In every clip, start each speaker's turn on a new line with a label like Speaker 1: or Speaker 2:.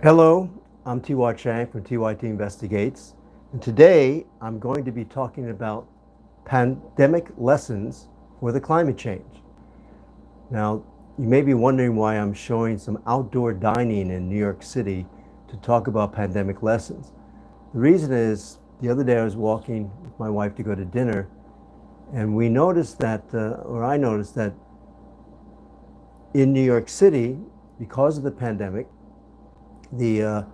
Speaker 1: Hello, I'm T.Y. Chang from TYT Investigates, and today I'm going to be talking about pandemic lessons for the climate change. Now, you may be wondering why I'm showing some outdoor dining in New York City to talk about pandemic lessons. The reason is the other day I was walking with my wife to go to dinner, and we noticed that, or I noticed that in New York City, because of the pandemic, the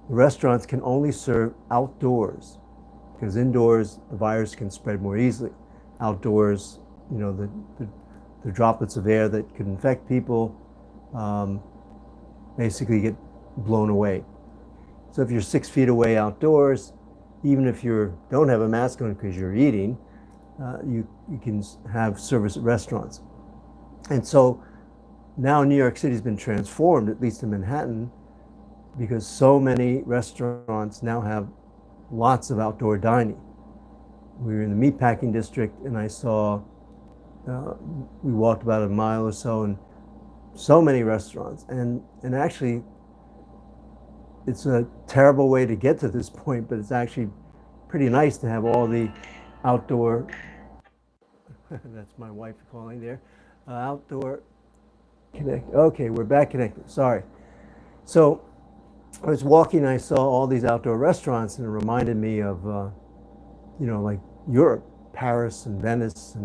Speaker 1: restaurants can only serve outdoors because indoors the virus can spread more easily. Outdoors, the droplets of air that could infect people um, basically get blown away. So if you're 6 feet away outdoors, even if you don't have a mask on because you're eating, you can have service at restaurants. And so now New York City has been transformed, at least in Manhattan, because so many restaurants now have lots of outdoor dining. We were in the meatpacking district, and I saw, we walked about a mile or so, and so many restaurants. And actually, it's a terrible way to get to this point, but it's actually pretty nice to have all the outdoor, that's my wife calling there, outdoor connect. Okay, we're back connected. Sorry. So I was walking and I saw all these outdoor restaurants, and it reminded me of, like Europe, Paris and Venice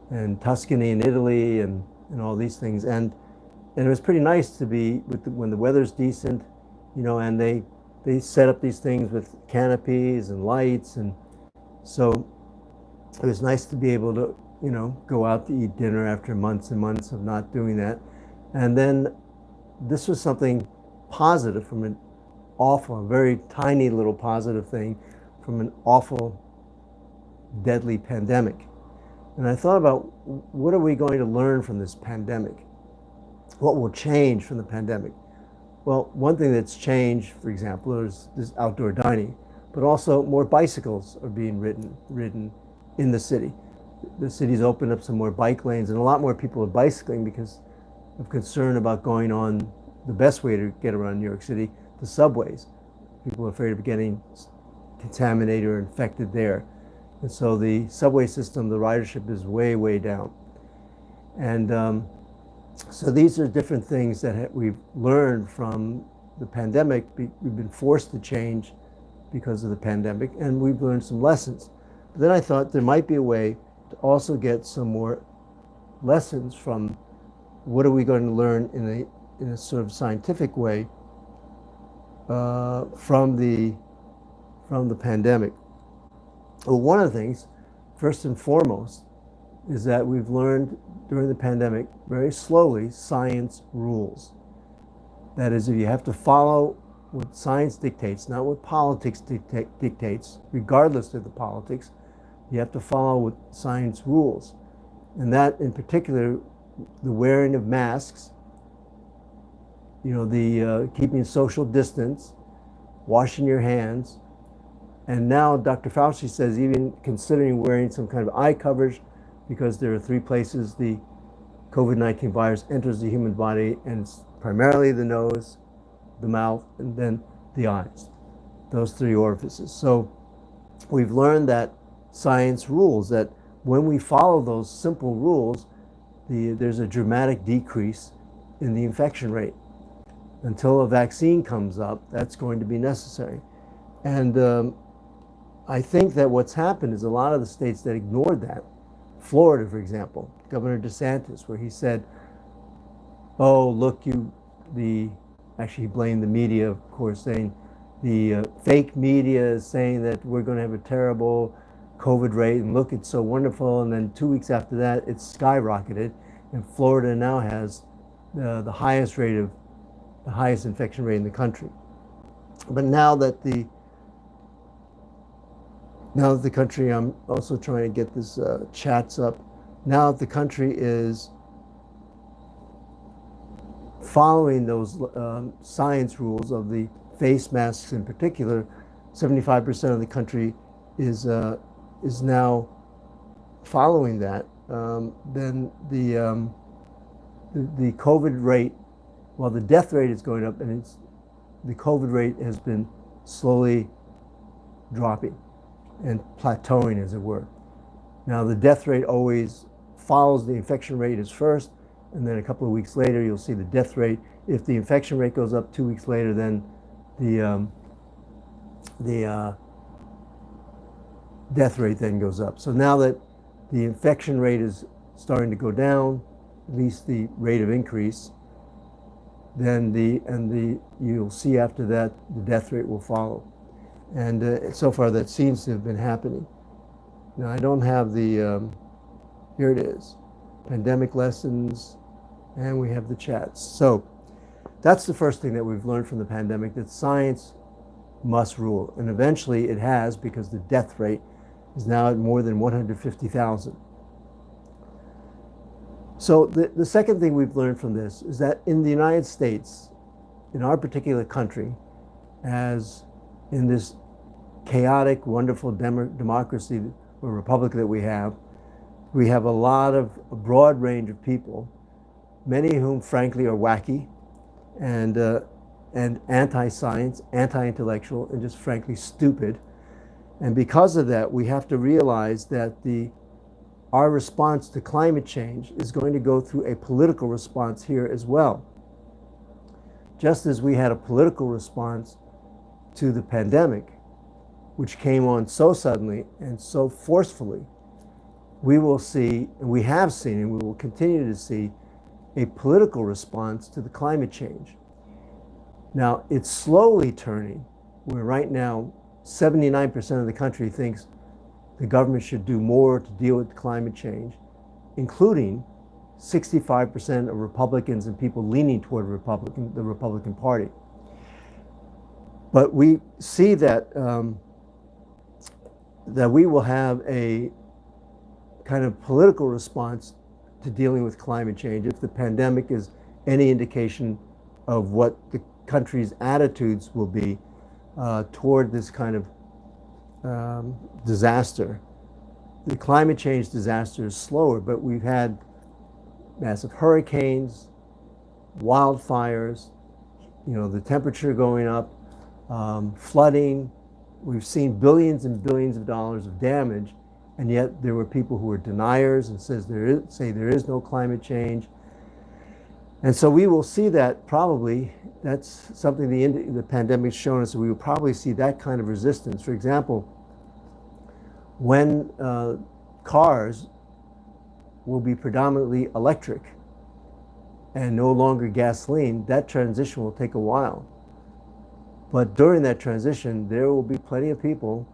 Speaker 1: and Tuscany in Italy and all these things. And it was pretty nice to be when the weather's decent, and they set up these things with canopies and lights. And so it was nice to be able to, go out to eat dinner after months and months of not doing that. And then this was something positive from an awful, a very tiny little positive thing from an awful, deadly pandemic. And I thought about what are we going to learn from this pandemic? What will change from the pandemic? Well, one thing that's changed, for example, is this outdoor dining, but also more bicycles are being ridden in the city. The city's opened up some more bike lanes, and a lot more people are bicycling because of concern about going on the best way to get around New York City, the subways. People are afraid of getting contaminated or infected there. And so the subway system, the ridership is way, way down. And so these are different things that we've learned from the pandemic. We've been forced to change because of the pandemic, and we've learned some lessons. But then I thought there might be a way to also get some more lessons from what are we going to learn in a sort of scientific way from the pandemic. Well, one of the things, first and foremost, is that we've learned during the pandemic very slowly science rules. That is, if you have to follow what science dictates, not what politics dictates, regardless of the politics, you have to follow what science rules. And that, in particular, the wearing of masks, the keeping social distance, washing your hands, and now Dr. Fauci says even considering wearing some kind of eye coverage because there are three places the COVID-19 virus enters the human body, and it's primarily the nose, the mouth, and then the eyes, those three orifices. So we've learned that science rules, that when we follow those simple rules, there's a dramatic decrease in the infection rate. Until a vaccine comes up, that's going to be necessary. And I think that what's happened is a lot of the states that ignored that, Florida, for example, Governor DeSantis, where he said, oh, look, actually he blamed the media, of course, saying the fake media is saying that we're going to have a terrible COVID rate, and look, it's so wonderful. And then 2 weeks after that, it's skyrocketed, and Florida now has the highest infection rate in the country. But now that the country, I'm also trying to get this chats up. Now that the country is following those science rules of the face masks in particular, 75% of the country is now following that. Then the COVID rate, while the death rate is going up, and the COVID rate has been slowly dropping and plateauing, as it were. Now, the death rate always follows the infection rate as first, and then a couple of weeks later, you'll see the death rate. If the infection rate goes up 2 weeks later, then the death rate then goes up. So now that the infection rate is starting to go down, at least the rate of increase, then you'll see after that the death rate will follow. And so far that seems to have been happening. Now I don't have the, here it is, pandemic lessons, and we have the chats. So that's the first thing that we've learned from the pandemic, that science must rule. And eventually it has, because the death rate is now at more than 150,000. So the second thing we've learned from this is that in the United States, in our particular country, as in this chaotic, wonderful democracy or republic that we have a broad range of people, many of whom frankly are wacky and anti-science, anti-intellectual, and just frankly stupid. And because of that, we have to realize that our response to climate change is going to go through a political response here as well. Just as we had a political response to the pandemic, which came on so suddenly and so forcefully, we will see, and we have seen, and we will continue to see, a political response to the climate change. Now, it's slowly turning, where right now 79% of the country thinks the government should do more to deal with climate change, including 65% of Republicans and people leaning toward the Republican Party. But we see that that we will have a kind of political response to dealing with climate change if the pandemic is any indication of what the country's attitudes will be toward this kind of disaster. The climate change disaster is slower, but we've had massive hurricanes, wildfires, the temperature going up, flooding. We've seen billions and billions of dollars of damage, and yet there were people who were deniers and say there is no climate change. And so we will see that probably. That's something the pandemic's shown us. We will probably see that kind of resistance. For example, when cars will be predominantly electric and no longer gasoline, that transition will take a while. But during that transition, there will be plenty of people.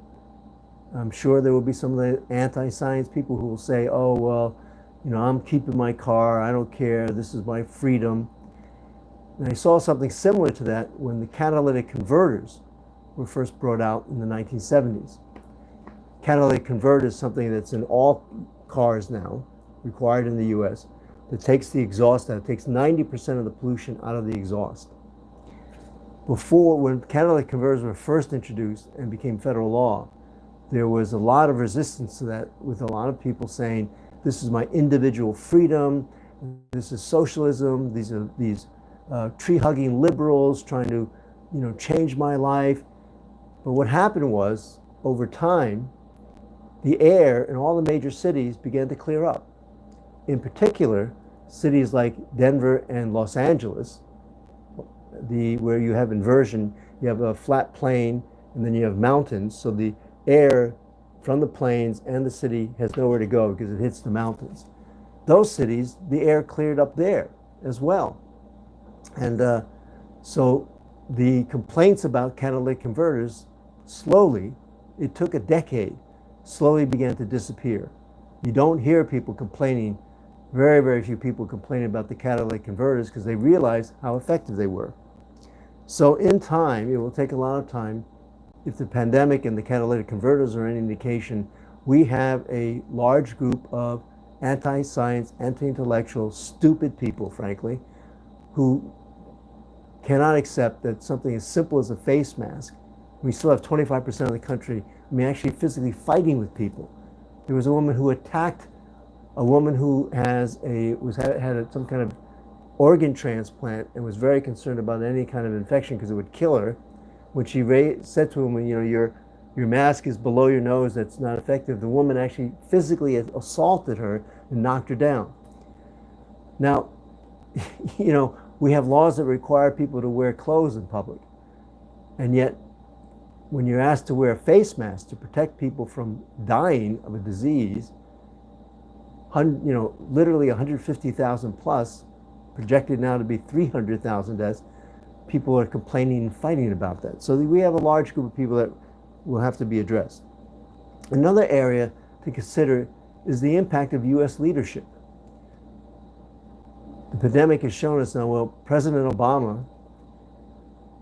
Speaker 1: I'm sure there will be some of the anti-science people who will say, oh, well, I'm keeping my car, I don't care, this is my freedom. And I saw something similar to that when the catalytic converters were first brought out in the 1970s. Catalytic converter is something that's in all cars now, required in the US, that takes the exhaust out, it takes 90% of the pollution out of the exhaust. Before, when catalytic converters were first introduced and became federal law, there was a lot of resistance to that, with a lot of people saying, this is my individual freedom, this is socialism, these are these tree-hugging liberals trying to change my life. But what happened was, over time, the air in all the major cities began to clear up. In particular, cities like Denver and Los Angeles, where you have inversion, you have a flat plain and then you have mountains, so the air from the plains and the city has nowhere to go because it hits the mountains. Those cities, the air cleared up there as well. And so the complaints about catalytic converters slowly, it took a decade, slowly began to disappear. You don't hear people complaining, very, very few people complaining about the catalytic converters because they realized how effective they were. So in time, it will take a lot of time. If the pandemic and the catalytic converters are any indication, we have a large group of anti-science, anti-intellectual, stupid people, frankly, who cannot accept that something as simple as a face mask, we still have 25% of the country, actually physically fighting with people. There was a woman who attacked a woman who had some kind of organ transplant and was very concerned about any kind of infection because it would kill her. When she said to him, you know, your mask is below your nose, that's not effective, the woman actually physically assaulted her and knocked her down. Now, you know, we have laws that require people to wear clothes in public. And yet, when you're asked to wear a face mask to protect people from dying of a disease, you know, literally 150,000 plus, projected now to be 300,000 deaths, people are complaining and fighting about that. So we have a large group of people that will have to be addressed. Another area to consider is the impact of U.S. leadership. The pandemic has shown us now, well, President Obama,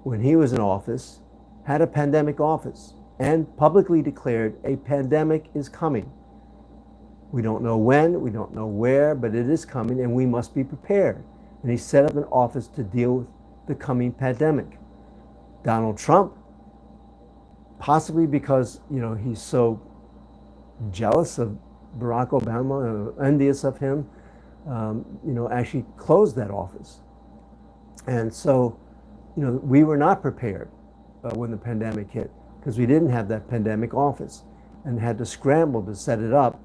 Speaker 1: when he was in office, had a pandemic office and publicly declared a pandemic is coming. We don't know when, we don't know where, but it is coming and we must be prepared. And he set up an office to deal with the coming pandemic. Donald Trump, possibly because, you know, he's so jealous of Barack Obama, envious of him, you know, actually closed that office. And so, you know, we were not prepared when the pandemic hit because we didn't have that pandemic office and had to scramble to set up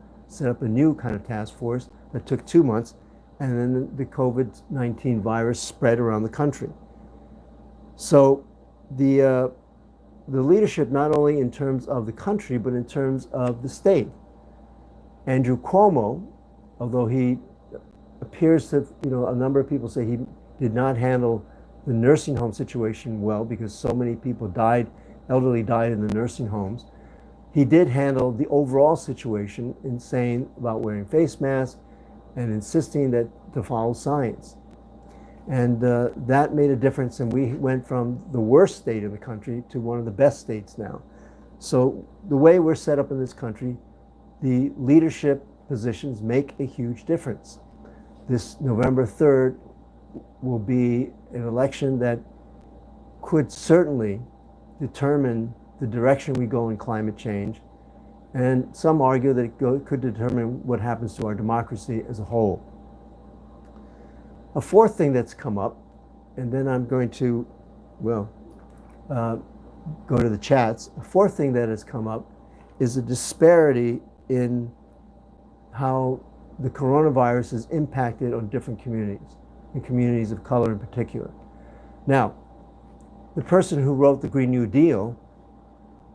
Speaker 1: a new kind of task force that took 2 months, and then the COVID-19 virus spread around the country. So the leadership, not only in terms of the country, but in terms of the state. Andrew Cuomo, although he appears to, you know, a number of people say he did not handle the nursing home situation well because so many people died, elderly died in the nursing homes. He did handle the overall situation in saying about wearing face masks and insisting that to follow science. And that made a difference, and we went from the worst state in the country to one of the best states now. So the way we're set up in this country, the leadership positions make a huge difference. This November 3rd will be an election that could certainly determine the direction we go in climate change, and some argue that it could determine what happens to our democracy as a whole. A fourth thing that's come up, and then I'm going to, well, go to the chats. A fourth thing that has come up is a disparity in how the coronavirus is impacted on different communities, and communities of color in particular. Now, the person who wrote the Green New Deal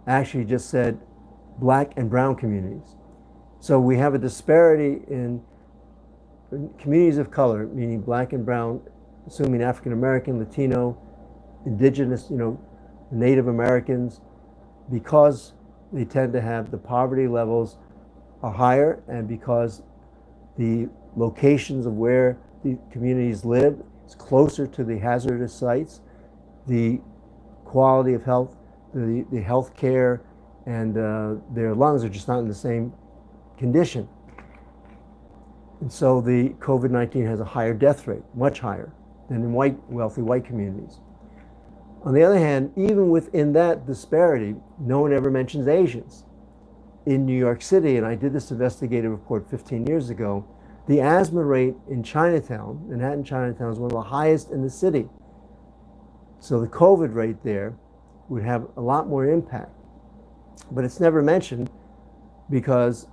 Speaker 1: actually just said black and brown communities. So we have a disparity in communities of color, meaning black and brown, assuming African American, Latino, indigenous, you know, Native Americans, because they tend to have the poverty levels are higher, and because the locations of where the communities live is closer to the hazardous sites, the quality of health, the health care, and their lungs are just not in the same condition. And so the COVID-19 has a higher death rate, much higher than in wealthy white communities. On the other hand, even within that disparity, no one ever mentions Asians. In New York City, and I did this investigative report 15 years ago, the asthma rate in Chinatown, Manhattan Chinatown, is one of the highest in the city. So the COVID rate there would have a lot more impact. But it's never mentioned because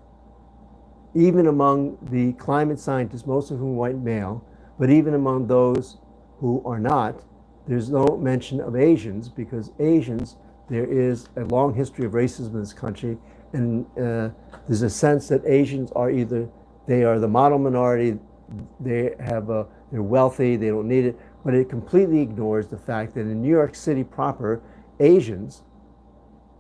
Speaker 1: even among the climate scientists, most of whom are white male, but even among those who are not, there's no mention of Asians, because Asians, there is a long history of racism in this country, and there's a sense that Asians are either, they are the model minority, they're wealthy, they don't need it, but it completely ignores the fact that in New York City proper, Asians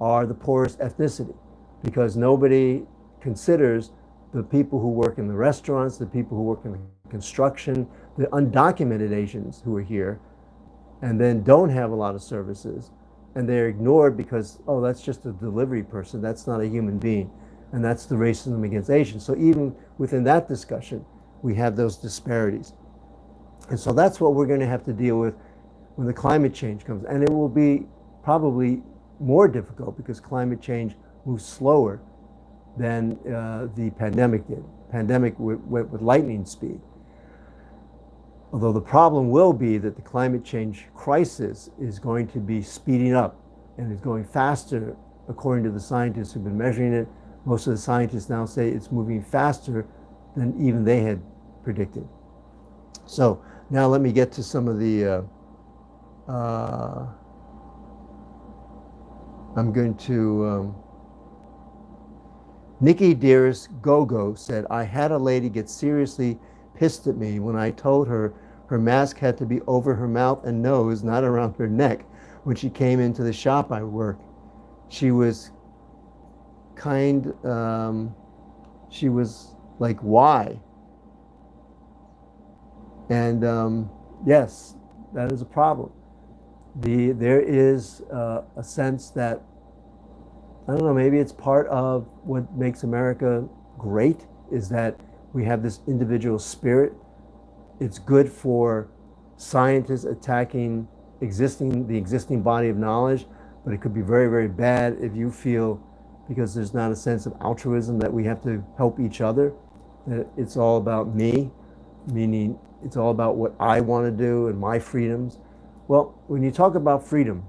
Speaker 1: are the poorest ethnicity, because nobody considers the people who work in the restaurants, the people who work in the construction, the undocumented Asians who are here and then don't have a lot of services, and they're ignored because, oh, that's just a delivery person, that's not a human being, and that's the racism against Asians. So even within that discussion, we have those disparities. And so that's what we're going to have to deal with when the climate change comes, and it will be probably more difficult because climate change moves slower than the pandemic did. Pandemic went with lightning speed. Although the problem will be that the climate change crisis is going to be speeding up and is going faster, according to the scientists who've been measuring it. Most of the scientists now say it's moving faster than even they had predicted. So now let me get to some of the, I'm going to, Nikki Dearest Gogo said, I had a lady get seriously pissed at me when I told her her mask had to be over her mouth and nose, not around her neck, when she came into the shop I work. She was she was like, why? And yes, that is a problem. There is a sense that, I don't know, maybe it's part of what makes America great, is that we have this individual spirit. It's good for scientists attacking the existing body of knowledge, but it could be very, very bad if you feel, because there's not a sense of altruism, that we have to help each other, that it's all about me, meaning it's all about what I want to do and my freedoms. Well, when you talk about freedom,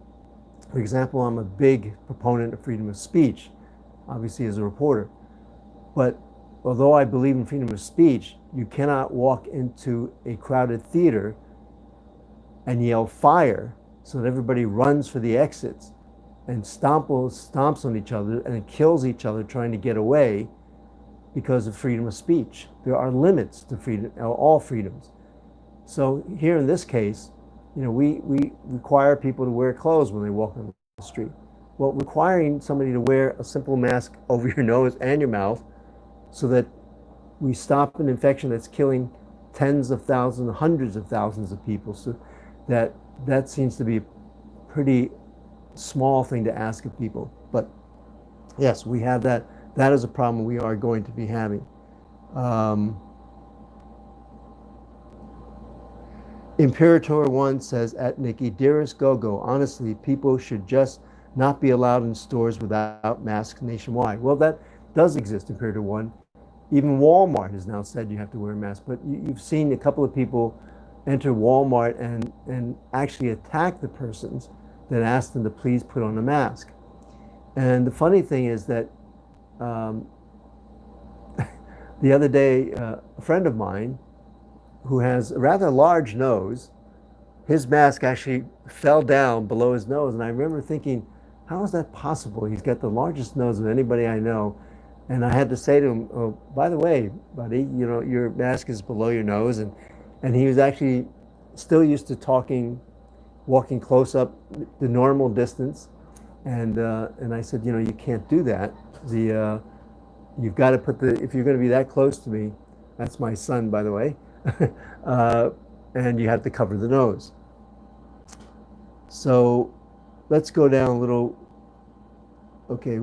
Speaker 1: for example, I'm a big proponent of freedom of speech, obviously as a reporter. But although I believe in freedom of speech, you cannot walk into a crowded theater and yell fire so that everybody runs for the exits and stomps on each other and kills each other trying to get away because of freedom of speech. There are limits to freedom, all freedoms. So here in this case, you know, we require people to wear clothes when they walk on the street. Well, requiring somebody to wear a simple mask over your nose and your mouth so that we stop an infection that's killing tens of thousands, hundreds of thousands of people. So that seems to be a pretty small thing to ask of people. But yes, we have that. That is a problem we are going to be having. Imperator One says, at Nikki, dearest Gogo, honestly, people should just not be allowed in stores without masks nationwide. Well, that does exist, Imperator One. Even Walmart has now said you have to wear a mask. But you've seen a couple of people enter Walmart and actually attack the persons that asked them to please put on a mask. And the funny thing is that the other day, a friend of mine who has a rather large nose, his mask actually fell down below his nose. And I remember thinking, how is that possible? He's got the largest nose of anybody I know. And I had to say to him, oh, by the way, buddy, you know, your mask is below your nose. And he was actually still used to walking close up the normal distance. And I said, you know, you can't do that. You've got to put if you're going to be that close to me, that's my son, by the way, and you have to cover the nose. So let's go down a little. Okay.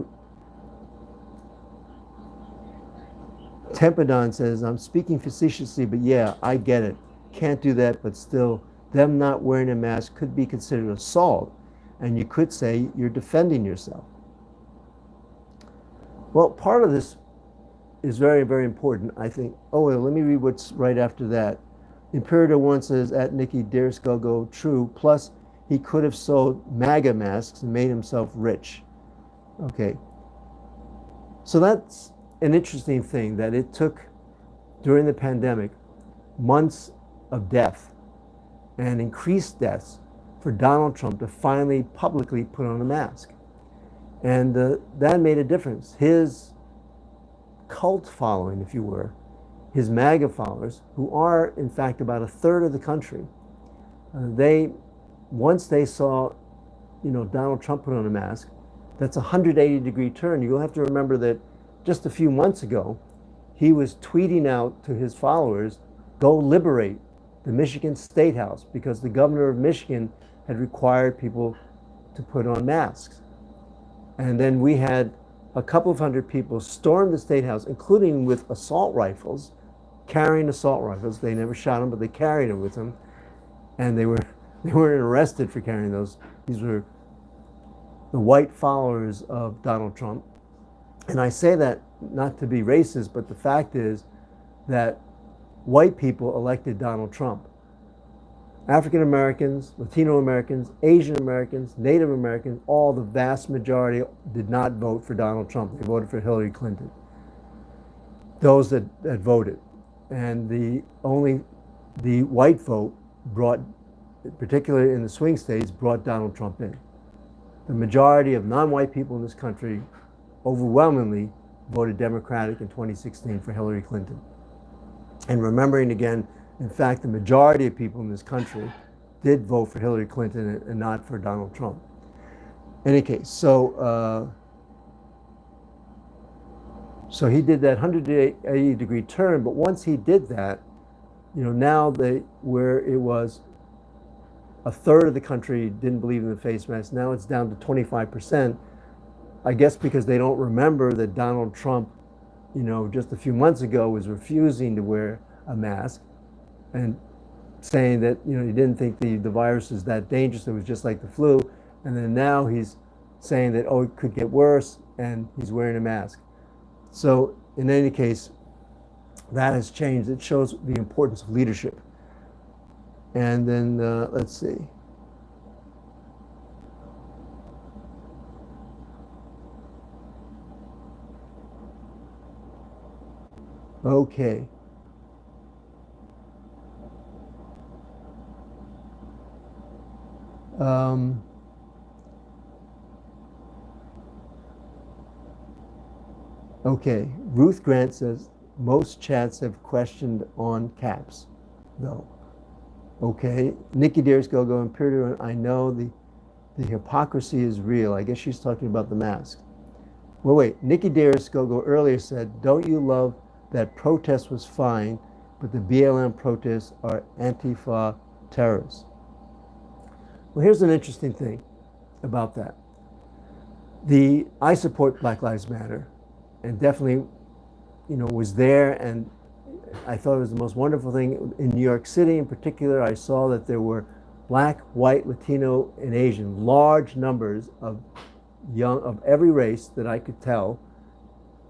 Speaker 1: Tempadon says, I'm speaking facetiously, but yeah, I get it. Can't do that, but still, them not wearing a mask could be considered assault, and you could say you're defending yourself. Well, part of this is very, very important, I think. Oh, well, let me read what's right after that. Imperator One says, at Nikki, dearest Gogo, true, plus he could have sold MAGA masks and made himself rich. Okay. So that's an interesting thing, that it took, during the pandemic, months of death and increased deaths for Donald Trump to finally publicly put on a mask. And that made a difference. His cult following, if you were, his MAGA followers, who are in fact about a third of the country, once they saw, you know, Donald Trump put on a mask, that's a 180-degree turn. You'll have to remember that just a few months ago, he was tweeting out to his followers, go liberate the Michigan State House, because the governor of Michigan had required people to put on masks. And then we had a couple of hundred people storm the State House, including with assault rifles, carrying assault rifles. They never shot them, but they carried them with them. And they weren't arrested for carrying those. These were the white followers of Donald Trump. And I say that not to be racist, but the fact is that white people elected Donald Trump. African Americans, Latino Americans, Asian Americans, Native Americans, all the vast majority did not vote for Donald Trump. They voted for Hillary Clinton. Those that voted. And the white vote brought, particularly in the swing states, brought Donald Trump in. The majority of non-white people in this country overwhelmingly voted Democratic in 2016 for Hillary Clinton. And remembering again, in fact, the majority of people in this country did vote for Hillary Clinton and not for Donald Trump. In any case, so he did that 180-degree turn, but once he did that, now where it was a third of the country didn't believe in the face mask, now it's down to 25%. I guess because they don't remember that Donald Trump, just a few months ago was refusing to wear a mask and saying that, he didn't think the virus was that dangerous, it was just like the flu. And then now he's saying that, oh, it could get worse, and he's wearing a mask. So in any case, that has changed. It shows the importance of leadership. And then, let's see. Okay. Okay, Ruth Grant says, most chats have questioned on caps, though. Okay, Nikki Dearest Go-Go and Peter, I know the hypocrisy is real. I guess she's talking about the mask. Well, wait, Nikki Dearest Go-Go earlier said, don't you love that protest was fine, but the BLM protests are Antifa terrorists? Well, here's an interesting thing about that. I support Black Lives Matter, and definitely, was there, and I thought it was the most wonderful thing. In New York City in particular, I saw that there were Black, white, Latino, and Asian, large numbers of every race that I could tell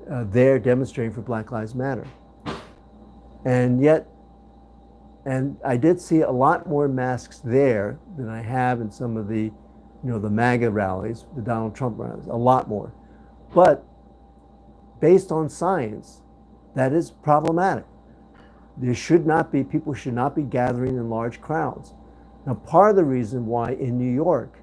Speaker 1: there demonstrating for Black Lives Matter. And yet, and I did see a lot more masks there than I have in some of the, the MAGA rallies, the Donald Trump rallies, a lot more. But based on science, that is problematic. People should not be gathering in large crowds. Now, part of the reason why in New York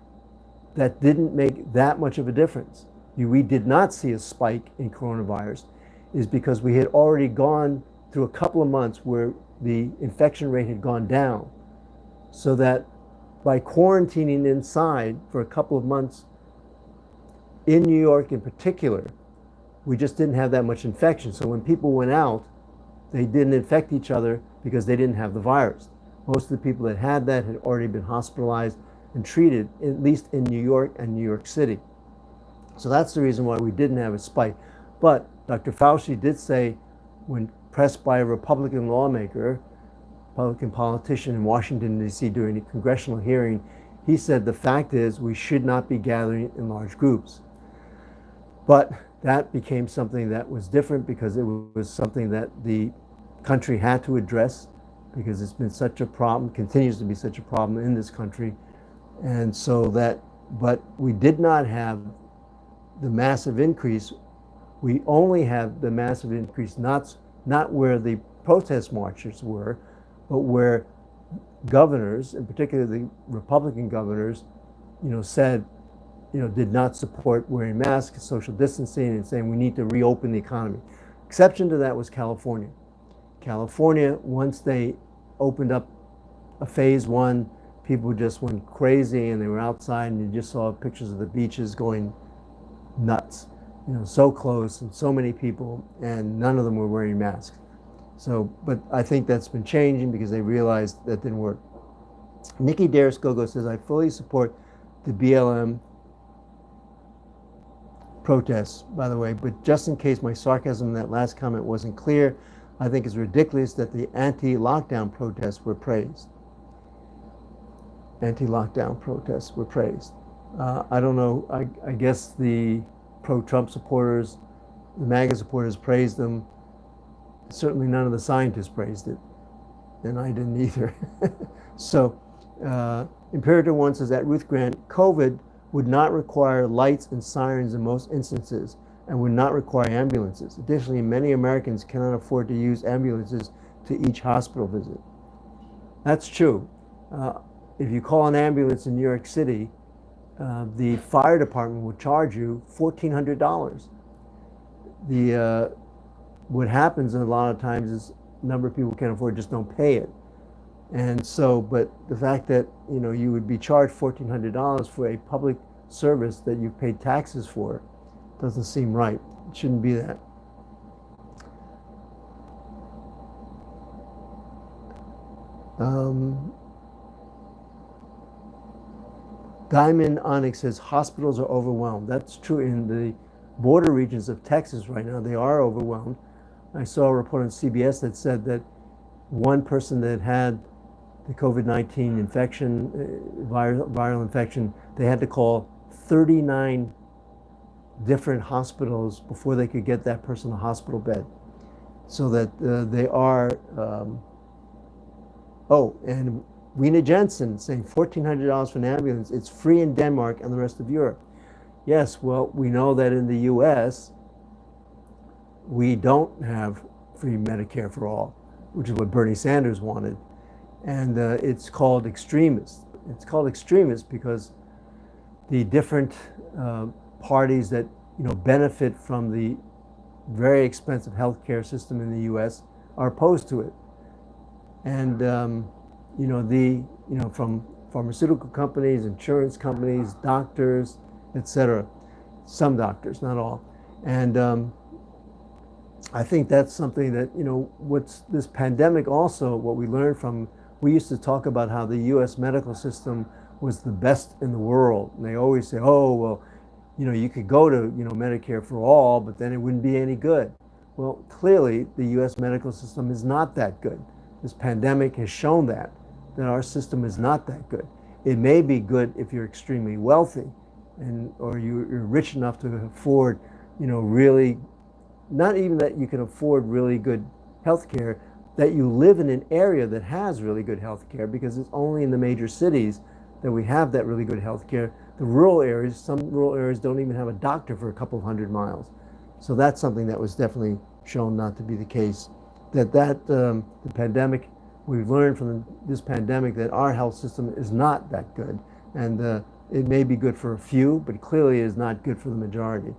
Speaker 1: that didn't make that much of a difference, we did not see a spike in coronavirus, is because we had already gone through a couple of months where the infection rate had gone down, so that by quarantining inside for a couple of months in New York in particular, we just didn't have that much infection. So when people went out, they didn't infect each other because they didn't have the virus. Most of the people that had that had already been hospitalized and treated, at least in New York and New York City. So that's the reason why we didn't have a spike. But Dr. Fauci did say, when pressed by a Republican lawmaker, Republican politician in Washington, D.C. during a congressional hearing, he said the fact is we should not be gathering in large groups. But that became something that was different because it was something that the country had to address, because it's been such a problem, continues to be such a problem in this country. And so but we did not have the massive increase. We only have the massive increase, not where the protest marchers were, but where governors, in particular the Republican governors, said, did not support wearing masks, social distancing, and saying we need to reopen the economy. Exception to that was California. California, once they opened up a phase one, people just went crazy, and they were outside, and you just saw pictures of the beaches going nuts. So close and so many people, and none of them were wearing masks. So, but I think that's been changing because they realized that didn't work. Nikki Dearest Go-Go says, I fully support the BLM protests, by the way, but just in case my sarcasm in that last comment wasn't clear, I think it's ridiculous that the anti-lockdown protests were praised. Anti-lockdown protests were praised. I don't know, I guess the pro-Trump supporters, the MAGA supporters praised them. Certainly none of the scientists praised it, and I didn't either. So Imperator 1 says at Ruth Grant, COVID would not require lights and sirens in most instances and would not require ambulances. Additionally, many Americans cannot afford to use ambulances to each hospital visit. That's true. If you call an ambulance in New York City, the fire department will charge you $1,400. What happens a lot of times is a number of people can't afford, just don't pay it. And so, but the fact that, you know, you would be charged $1,400 for a public service that you've paid taxes for doesn't seem right. It shouldn't be that. Diamond Onyx says hospitals are overwhelmed. That's true in the border regions of Texas right now. They are overwhelmed. I saw a report on CBS that said that one person that had the COVID-19 infection, viral infection, they had to call 39 different hospitals before they could get that person a hospital bed. So that they are, and Weena Jensen saying $1,400 for an ambulance. It's free in Denmark and the rest of Europe. Yes, well, we know that in the US, we don't have free Medicare for all, which is what Bernie Sanders wanted. And it's called extremist. It's called extremist because the different parties that, you know, benefit from the very expensive healthcare system in the US are opposed to it. And from pharmaceutical companies, insurance companies, doctors, etc. Some doctors, not all. And I think that's something that, you know, what's this pandemic also, what we learned from, we used to talk about how the US medical system was the best in the world. And they always say, oh, well, you know, you could go to, you know, Medicare for all, but then it wouldn't be any good. Well, clearly the US medical system is not that good. This pandemic has shown that our system is not that good. It may be good if you're extremely wealthy or you're rich enough to afford, you know, really, not even that you can afford really good health care, that you live in an area that has really good health care, because it's only in the major cities that we have that really good health care. The rural areas, some rural areas don't even have a doctor for a couple of 100 miles. So that's something that was definitely shown not to be the case. The pandemic, we've learned from this pandemic that our health system is not that good. And it may be good for a few, but clearly is not good for the majority.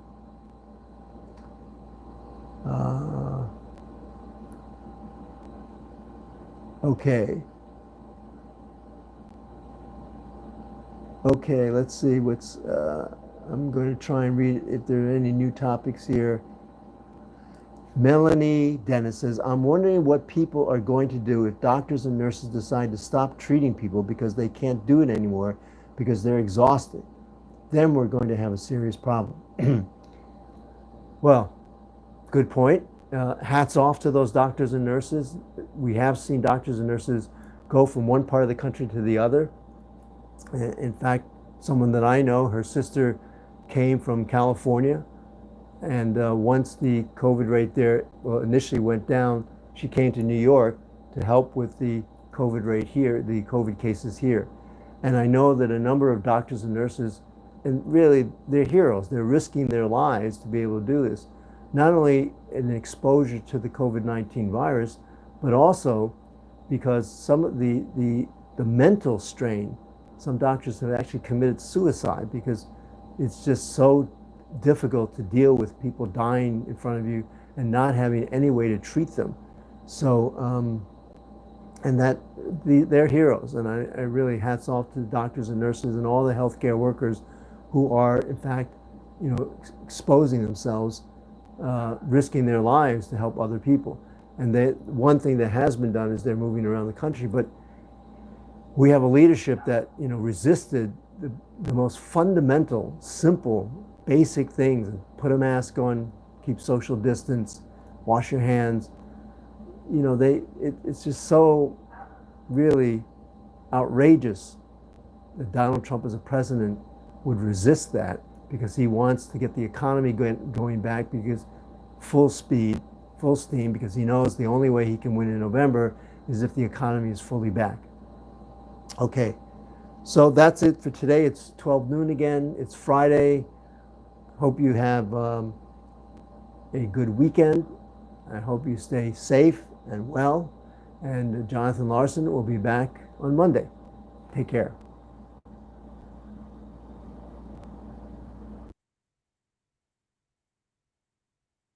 Speaker 1: Okay, let's see what's, I'm going to try and read if there are any new topics here. Melanie Dennis says, I'm wondering what people are going to do if doctors and nurses decide to stop treating people because they can't do it anymore because they're exhausted. Then we're going to have a serious problem. Well, good point. Hats off to those doctors and nurses. We have seen doctors and nurses go from one part of the country to the other. In fact, someone that I know, her sister came from California, and once the COVID rate there initially went down, she came to New York to help with the COVID rate here, the COVID cases here. And I know that a number of doctors and nurses, and really they're heroes, they're risking their lives to be able to do this. Not only an exposure to the COVID-19 virus, but also because some of the mental strain, some doctors have actually committed suicide because it's just so difficult to deal with people dying in front of you and not having any way to treat them. So, and that they're heroes, and I really hats off to doctors and nurses and all the healthcare workers who are, in fact, you know, exposing themselves, risking their lives to help other people. And one thing that has been done is they're moving around the country, but we have a leadership that, you know, resisted the most fundamental, simple, basic things. Put a mask on, keep social distance, wash your hands. You know, it's just so really outrageous that Donald Trump as a president would resist that, because he wants to get the economy going back, because full speed, full steam, because he knows the only way he can win in November is if the economy is fully back. Okay, So that's it for today. It's 12 noon again. It's Friday. Hope you have a good weekend. I hope you stay safe and well. And Jonathan Larson will be back on Monday. Take care.